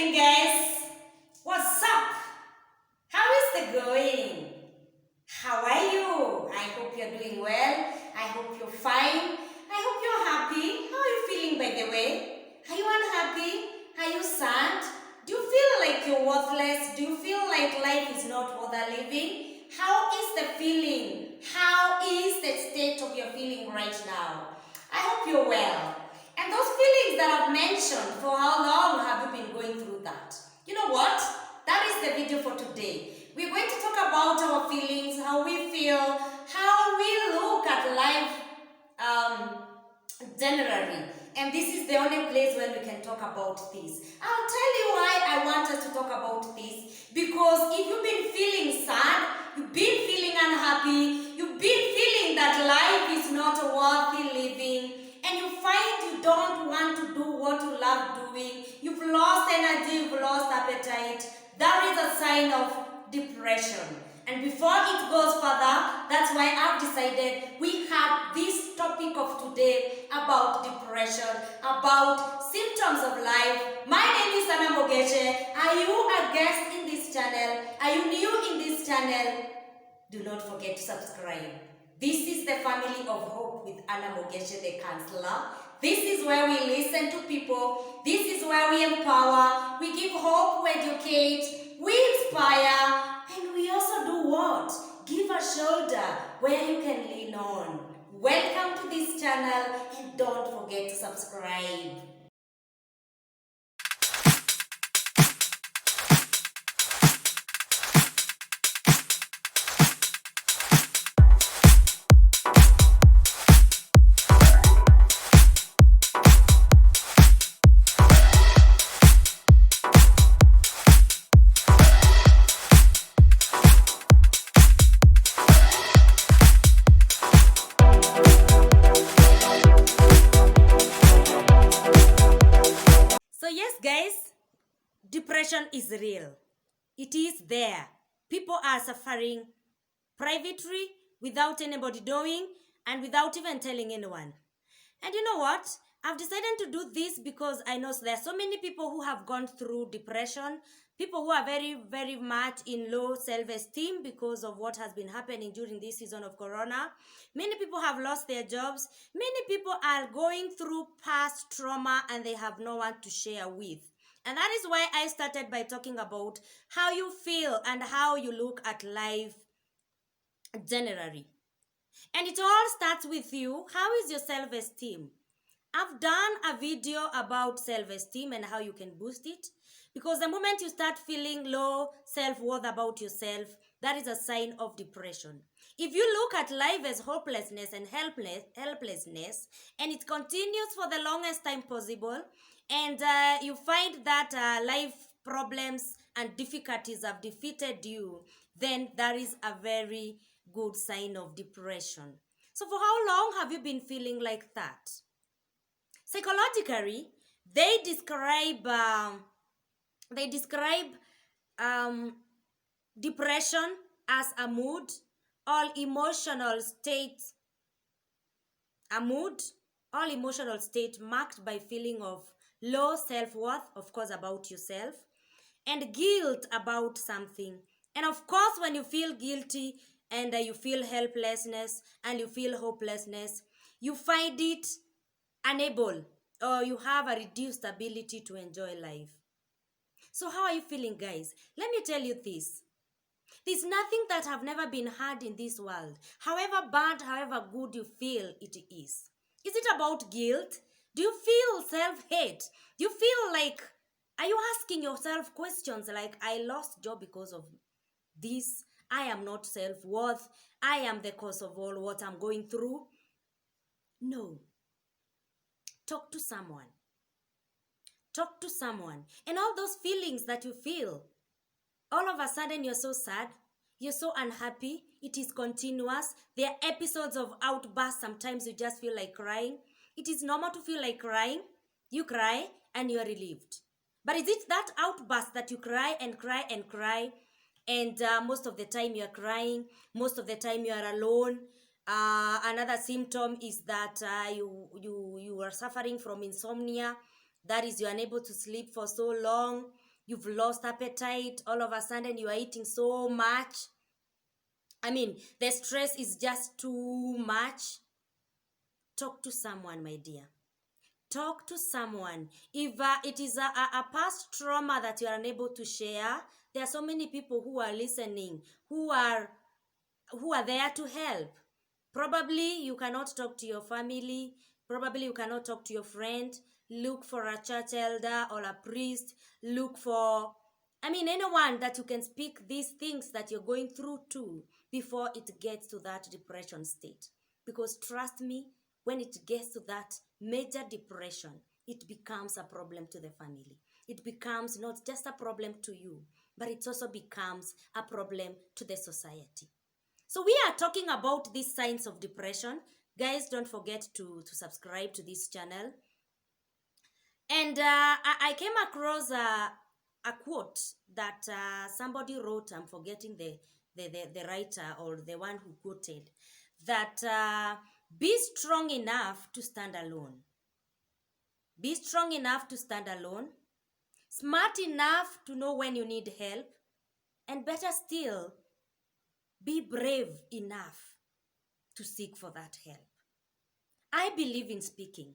evening, guys. What's up? How is it going? How are you? I hope you're doing well. I hope you're fine. I hope you're happy. How are you feeling, by the way? Are you unhappy? Are you sad? Do you feel like you're worthless? Do you feel like life is not worth living? How is the feeling? How is the state of your feeling right now? I hope you're well. And those feelings that I've mentioned, for how long have you been going through that? You know what? That is the video for today. We're going to talk about our feelings, how we feel, how we look at life generally. And this is the only place where we can talk about this. I'll tell you why I want us to talk about this. Because if you've been feeling sad, you've been feeling unhappy, you've been feeling that life is not worthy living, and you find you don't want to do what you love doing, you've lost energy, you've lost appetite, that is a sign of depression. And before it goes further, that's why I've decided we have this topic of today about depression, about symptoms of life. My name is Anna Mugeche. Are you a guest in this channel? Are you new in this channel? Do not forget to subscribe. This is the family of hope with Anna Mugeche, the counselor. This is where we listen to people. This is where we empower. We give hope, we educate, we inspire, and we also do what? Give a shoulder where you can lean on. Welcome to this channel, and don't forget to subscribe. So yes, guys, depression is real. It is there. People are suffering privately without anybody knowing and without even telling anyone. And you know what? I've decided to do this because I know there are so many people who have gone through depression, people who are very, very much in low self-esteem because of what has been happening during this season of Corona. Many people have lost their jobs. Many people are going through past trauma and they have no one to share with. And that is why I started by talking about how you feel and how you look at life generally. And it all starts with you. How is your self-esteem? I've done a video about self-esteem and how you can boost it. Because the moment you start feeling low self-worth about yourself, that is a sign of depression. If you look at life as hopelessness and helplessness, and it continues for the longest time possible, and you find that life problems and difficulties have defeated you, then that is a very good sign of depression. So for how long have you been feeling like that? Psychologically, they describe depression as a mood or emotional state, marked by feeling of low self-worth, of course, about yourself, and guilt about something. And of course, when you feel guilty and you feel helplessness and you feel hopelessness, you find it unable, or you have a reduced ability to enjoy life. So how are you feeling, guys? Let me tell you this. There's nothing that have never been had in this world. However bad, however good you feel it is. Is it about guilt? Do you feel self-hate? Do you feel like, are you asking yourself questions like, I lost job because of this? I am not self-worth. I am the cause of all what I'm going through. No. Talk to someone. Talk to someone. And all those feelings that you feel, all of a sudden you're so sad, you're so unhappy, it is continuous. There are episodes of outbursts. Sometimes you just feel like crying. It is normal to feel like crying. You cry and you're relieved. But is it that outburst that you cry and cry and cry, and most of the time you're crying, most of the time you are alone? Another symptom is that you are suffering from insomnia. That is, you're unable to sleep for so long. You've lost appetite. All of a sudden, you are eating so much. I mean, the stress is just too much. Talk to someone, my dear. Talk to someone. If it is a past trauma that you are unable to share, there are so many people who are listening, who are there to help. Probably you cannot talk to your family. Probably you cannot talk to your friend. Look for a church elder or a priest. Look for, anyone that you can speak these things that you're going through to before it gets to that depression state. Because trust me, when it gets to that major depression, it becomes a problem to the family. It becomes not just a problem to you, but it also becomes a problem to the society. So we are talking about these signs of depression. Guys, don't forget to subscribe to this channel. And I came across a quote that somebody wrote. I'm forgetting the writer or the one who quoted. That be strong enough to stand alone. Be strong enough to stand alone. Smart enough to know when you need help. And better still, be brave enough to seek for that help. I believe in speaking.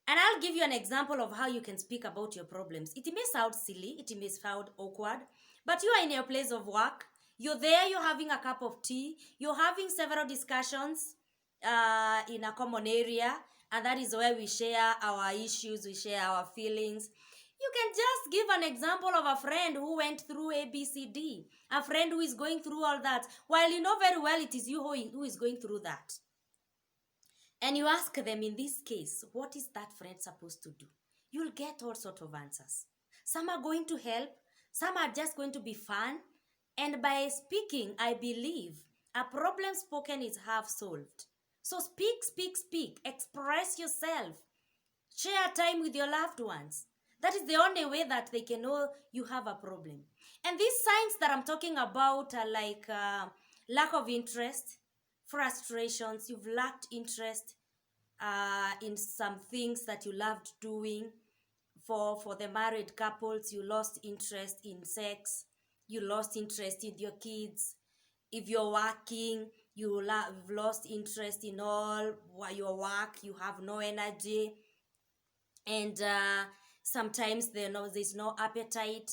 And I'll give you an example of how you can speak about your problems. It may sound silly, it may sound awkward, but you are in your place of work. You're there, you're having a cup of tea, you're having several discussions in a common area, and that is where we share our issues, we share our feelings. You can just give an example of a friend who went through ABCD, a friend who is going through all that, while you know very well it is you who is going through that. And you ask them, in this case, what is that friend supposed to do? You'll get all sorts of answers. Some are going to help, some are just going to be fun. And by speaking, I believe a problem spoken is half solved. So speak, speak, speak. Express yourself. Share time with your loved ones. That is the only way that they can know you have a problem. And these signs that I'm talking about are like lack of interest, frustrations. You've lacked interest in some things that you loved doing. For the married couples, you lost interest in sex. You lost interest in your kids. If you're working, you've lost interest in all your work. You have no energy. And sometimes there's no appetite.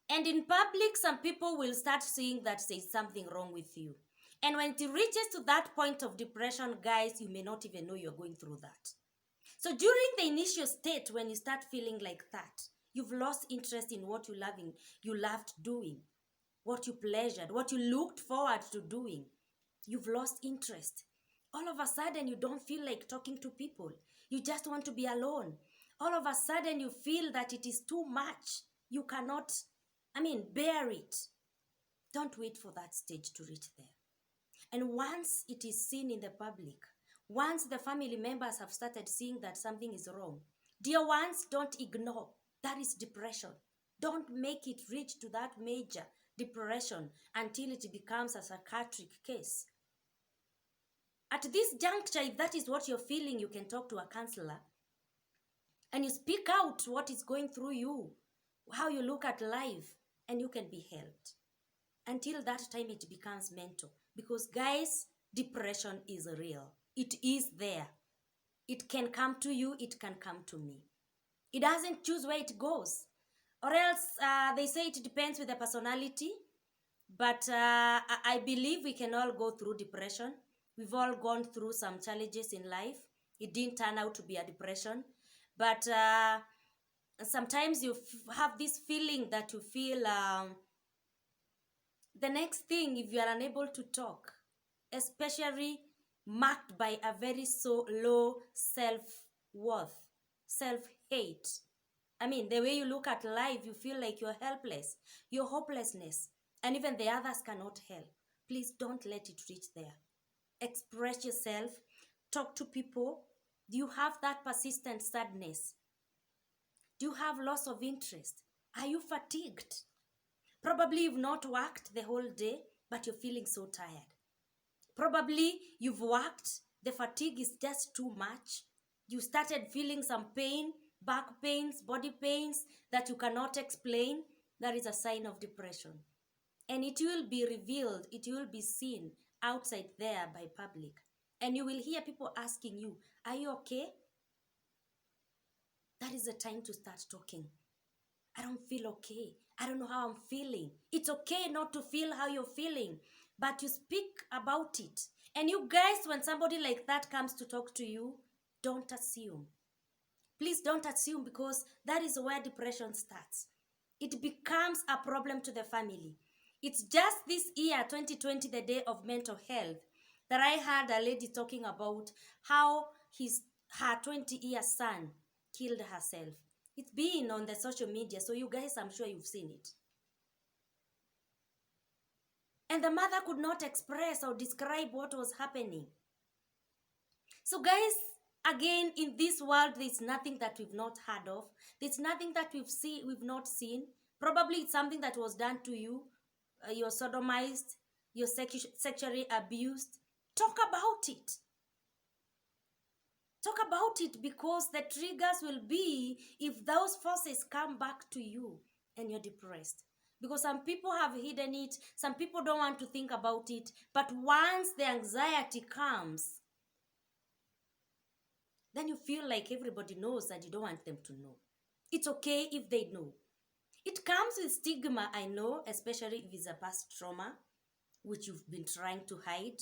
And in public, some people will start seeing that there's something wrong with you. And when it reaches to that point of depression, guys, you may not even know you're going through that. So during the initial state, when you start feeling like that, you've lost interest in what you loved doing, what you pleasured, what you looked forward to doing. You've lost interest. All of a sudden, you don't feel like talking to people. You just want to be alone. All of a sudden, you feel that it is too much. You cannot, bear it. Don't wait for that stage to reach there. And once it is seen in the public, once the family members have started seeing that something is wrong, dear ones, don't ignore. That is depression. Don't make it reach to that major depression until it becomes a psychiatric case. At this juncture, if that is what you're feeling, you can talk to a counselor and you speak out what is going through you, how you look at life, and you can be helped. Until that time, it becomes mental. Because guys, depression is real. It is there. It can come to you, it can come to me. It doesn't choose where it goes. Or else, they say it depends with the personality. But I believe we can all go through depression. We've all gone through some challenges in life. It didn't turn out to be a depression. But sometimes you have this feeling that you feel the next thing, if you are unable to talk, especially marked by a very so low self-worth, self-hate. The way you look at life, you feel like you're helpless, you're hopelessness, and even the others cannot help. Please don't let it reach there. Express yourself, talk to people. Do you have that persistent sadness? Do you have loss of interest? Are you fatigued? Probably you've not worked the whole day, but you're feeling so tired. Probably you've worked, the fatigue is just too much. You started feeling some pain, back pains, body pains that you cannot explain, that is a sign of depression. And it will be revealed, it will be seen outside there by public. And you will hear people asking you, are you okay? That is the time to start talking. I don't feel okay. I don't know how I'm feeling. It's okay not to feel how you're feeling, but you speak about it. And you guys, when somebody like that comes to talk to you, don't assume. Please don't assume, because that is where depression starts. It becomes a problem to the family. It's just this year, 2020, the day of mental health, that I heard a lady talking about how her 20-year son killed herself. It's been on the social media, so you guys, I'm sure you've seen it. And the mother could not express or describe what was happening. So guys, again, in this world, there's nothing that we've not heard of. There's nothing that we've not seen. Probably it's something that was done to you. You're sodomized. You're sexually abused. Talk about it. Talk about it, because the triggers will be if those forces come back to you and you're depressed. Because some people have hidden it. Some people don't want to think about it. But once the anxiety comes, then you feel like everybody knows that you don't want them to know. It's okay if they know. It comes with stigma, I know, especially if it's a past trauma, which you've been trying to hide.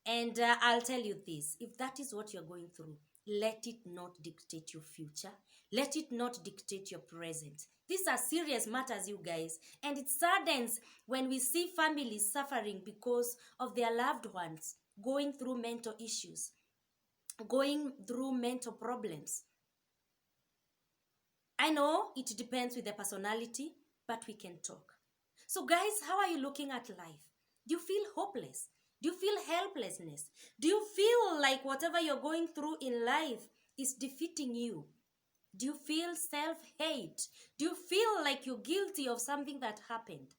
And I'll tell you this, if that is what you're going through, let it not dictate your future. Let it not dictate your present. These are serious matters, you guys. And it saddens when we see families suffering because of their loved ones going through mental issues, going through mental problems. I know it depends with the personality, but we can talk. So guys, how are you looking at life? Do you feel hopeless? Do you feel helplessness? Do you feel like whatever you're going through in life is defeating you? Do you feel self-hate? Do you feel like you're guilty of something that happened?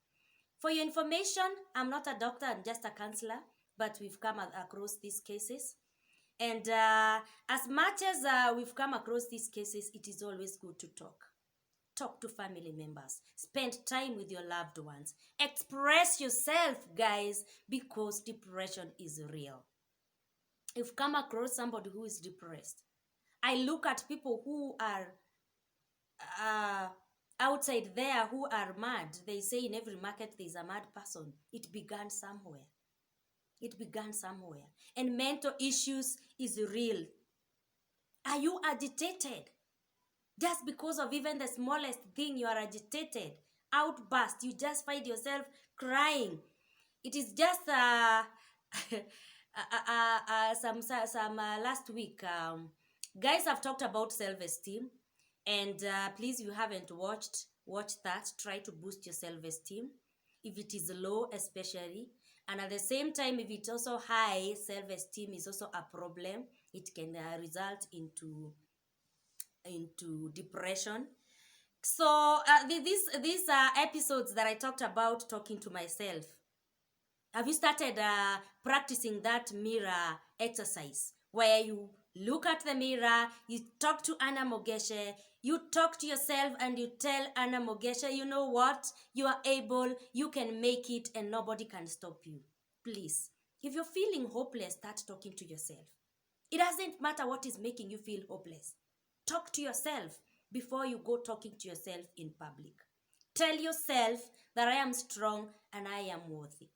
For your information, I'm not a doctor, I'm just a counselor, but we've come across these cases. And as much as we've come across these cases, it is always good to talk. Talk to family members. Spend time with your loved ones. Express yourself, guys, because depression is real. If you come across somebody who is depressed, I look at people who are outside there who are mad. They say in every market there's a mad person. It began somewhere. It began somewhere. And mental issues is real. Are you agitated? Just because of even the smallest thing, you are agitated. Outburst. You just find yourself crying. It is just some last week. Guys have talked about self-esteem. And please, if you haven't watch that. Try to boost your self-esteem. If it is low, especially. And at the same time, if it's also high, self-esteem is also a problem. It can result into depression. So these episodes that I talked about talking to myself, have you started practicing that mirror exercise where you look at the mirror, you talk to Anna Mugeche, you talk to yourself and you tell Anna Mugeche, you know what, you are able, you can make it, and nobody can stop you. Please, if you're feeling hopeless, start talking to yourself. It doesn't matter what is making you feel hopeless. Talk to yourself before you go talking to yourself in public. Tell yourself that I am strong and I am worthy.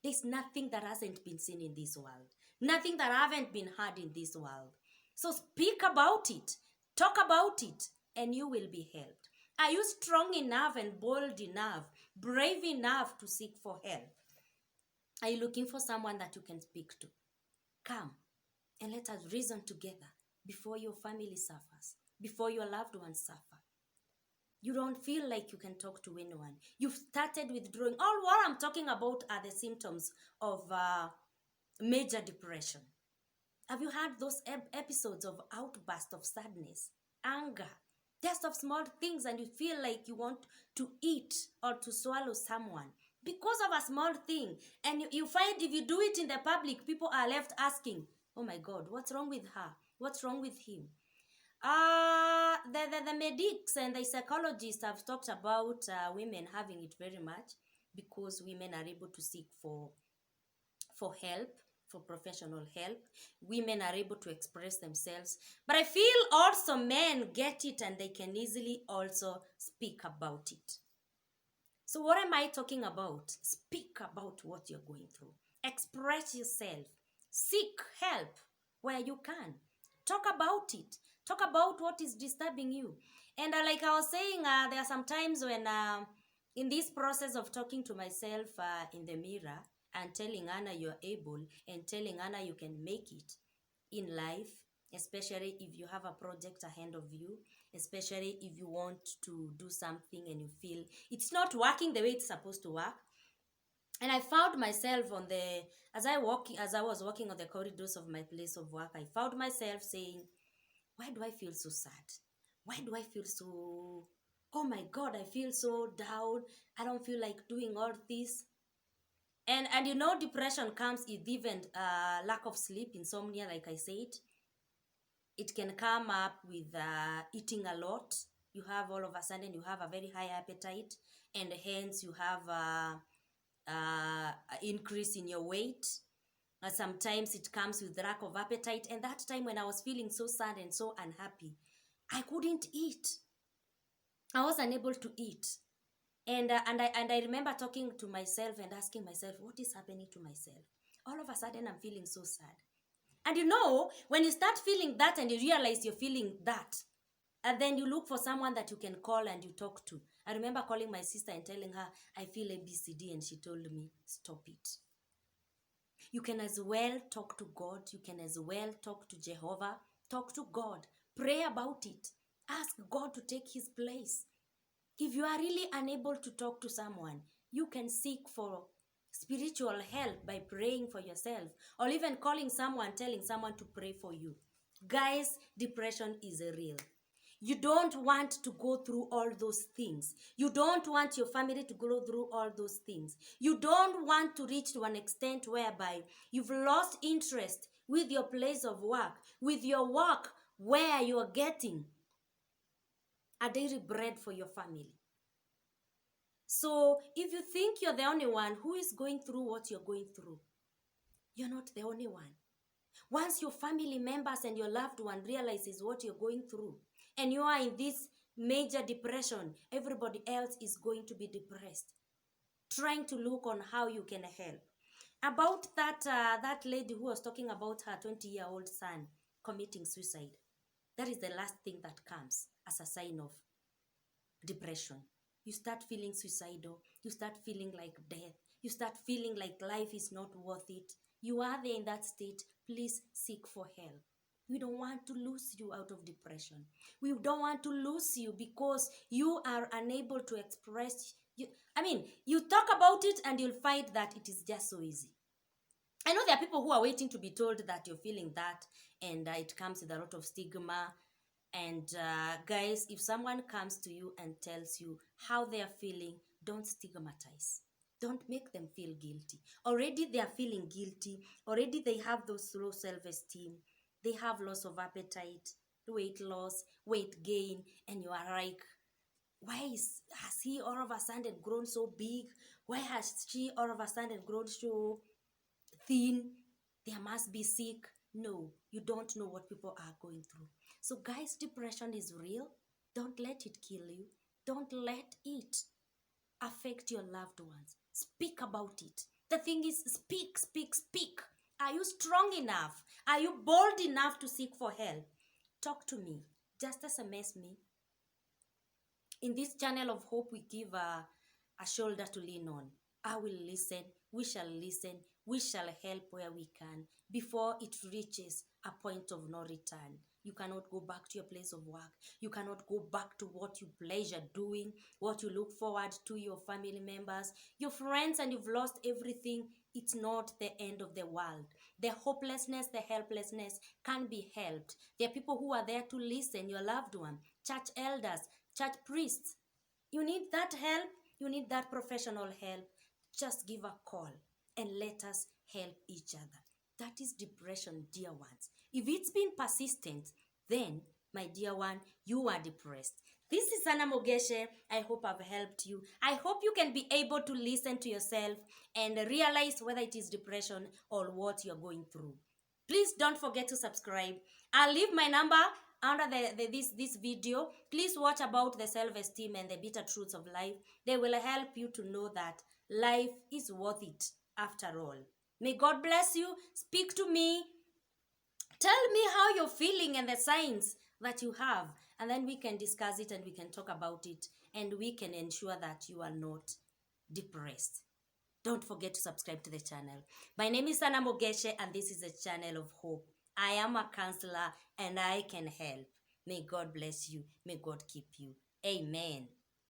There's nothing that hasn't been seen in this world. Nothing that haven't been heard in this world. So speak about it. Talk about it, and you will be helped. Are you strong enough and bold enough, brave enough to seek for help? Are you looking for someone that you can speak to? Come and let us reason together before your family suffers, before your loved ones suffer. You don't feel like you can talk to anyone. You've started withdrawing. All what I'm talking about are the symptoms of major depression. Have you had those episodes of outburst of sadness, anger, just of small things, and you feel like you want to eat or to swallow someone because of a small thing? And you find if you do it in the public, people are left asking, oh my God, what's wrong with her? What's wrong with him? The medics and the psychologists have talked about women having it very much because women are able to seek for help, for professional help. Women are able to express themselves. But I feel also men get it and they can easily also speak about it. So, what am I talking about? Speak about what you're going through. Express yourself. Seek help where you can. Talk about it. Talk about what is disturbing you. And like I was saying, there are some times when, in this process of talking to myself in the mirror and telling Anna you're able and telling Anna you can make it in life, especially if you have a project ahead of you, especially if you want to do something and you feel it's not working the way it's supposed to work. And I found myself on the as I was walking on the corridors of my place of work, I found myself saying, why do I feel so sad? Why do I feel so, oh my god, I feel so down, I don't feel like doing all this. And you know, depression comes with even lack of sleep, insomnia, like I said. It can come up with eating a lot. You have all of a sudden you have a very high appetite, and hence you have increase in your weight. Sometimes it comes with lack of appetite, and that time when I was feeling so sad and so unhappy, I couldn't eat. I was unable to eat. And I remember talking to myself and asking myself, what is happening to myself? All of a sudden I'm feeling so sad. And you know, when you start feeling that and you realize you're feeling that, and then you look for someone that you can call and you talk to. I remember calling my sister and telling her, I feel ABCD, and she told me, stop it. You can as well talk to God. You can as well talk to Jehovah. Talk to God. Pray about it. Ask God to take his place. If you are really unable to talk to someone, you can seek for spiritual help by praying for yourself, or even calling someone, telling someone to pray for you. Guys, depression is real. You don't want to go through all those things. You don't want your family to go through all those things. You don't want to reach to an extent whereby you've lost interest with your place of work, with your work where you are getting a daily bread for your family. So if you think you're the only one who is going through what you're going through, you're not the only one. Once your family members and your loved one realizes what you're going through, and you are in this major depression, everybody else is going to be depressed, trying to look on how you can help. About that lady who was talking about her 20-year-old son committing suicide, that is the last thing that comes as a sign of depression. You start feeling suicidal. You start feeling like death. You start feeling like life is not worth it. You are there in that state. Please seek for help. We don't want to lose you out of depression. We don't want to lose you because you are unable to express. You talk about it and you'll find that it is just so easy. I know there are people who are waiting to be told that you're feeling that, and it comes with a lot of stigma. And guys, if someone comes to you and tells you how they are feeling, don't stigmatize. Don't make them feel guilty. Already they are feeling guilty. Already they have those low self-esteem. They have loss of appetite, weight loss, weight gain, and you are like, has he all of a sudden grown so big? Why has she all of a sudden grown so thin? There must be sick. No, you don't know what people are going through. So guys, depression is real. Don't let it kill you. Don't let it affect your loved ones. Speak about it. The thing is, speak, speak, speak. Are you strong enough? Are you bold enough to seek for help? Talk to me. Just SMS me. In this channel of hope, we give a shoulder to lean on. I will listen. We shall listen. We shall help where we can before it reaches a point of no return. You cannot go back to your place of work. You cannot go back to what you pleasure doing, what you look forward to, your family members, your friends, and you've lost everything. It's not the end of the world. The hopelessness, the helplessness can be helped. There are people who are there to listen, your loved one, church elders, church priests. You need that help. You need that professional help. Just give a call and let us help each other. That is depression, dear ones. If it's been persistent, then my dear one, you are depressed. This is Anna Mugeche. I hope I've helped you. I hope you can be able to listen to yourself and realize whether it is depression or what you're going through. Please don't forget to subscribe. I'll leave my number under this video. Please watch about the self-esteem and the bitter truths of life. They will help you to know that life is worth it after all. May God bless you. Speak to me. Tell me how you're feeling and the signs that you have, and then we can discuss it and we can talk about it, and we can ensure that you are not depressed. Don't forget to subscribe to the channel. My name is Anna Mugeche, and this is a channel of hope. I am a counselor and I can help. May God bless you. May God keep you. Amen.